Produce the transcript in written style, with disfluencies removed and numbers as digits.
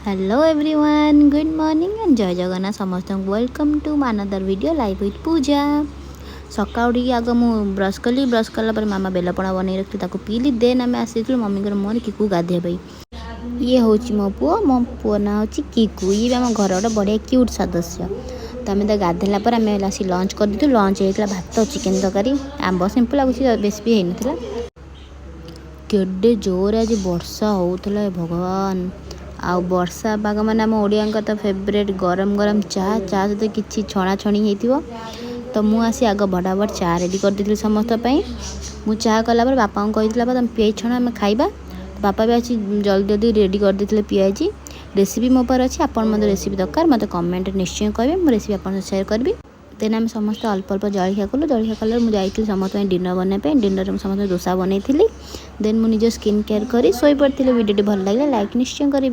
Hello everyone, good morning and जय जगन्नाथ समस्त welcome to another video live with Pooja. सका उठी आग मु ब्रश कली। ब्रश कला मामा बेलपणा बन रखी पीली। देन आम आसी मम्मी मोर किकू गाधे। ये हूँ मो पुओ ना हूँ किकू। ये आम घर गोटे बढ़िया क्यूट सदस्य। तो आम तो गाधेला आम आसी लंच कर लंच होता भात चिकेन तरकारी आंब सिंपल लगुच बेस भी होता। केडे जोर आज वर्षा होता भगवान। आ वर्षा पाग मैंने आम ओडिया तो फेवरेट गरम गरम चाह सहित किसी छणाछणी हो। तो मुझे आग बड़ाबड़ चाह रेडी कर दी समस्त। मुझे चाह कला बापा को कही तुम पियाज छणा आम खाइबा। बापा भी अच्छी जल्दी जल्दी रेडी कर देते पियाजी। रेसिपी मो पर अच्छी। आप रेसिपी दरकार मत कमेंट निश्चय करेंगे। मुझे रेसिपी आप शेयर करी। देन आम समस्त अल्प अल्प जलिया कलु। जलिया कलर मुझे समस्त डिनर बनवाई। डिनर में समस्त डोसा बनई। देन मुझे स्किन केयर कर शोई पड़ी। वीडियो भल लगे लाइक निश्चय करेंगे।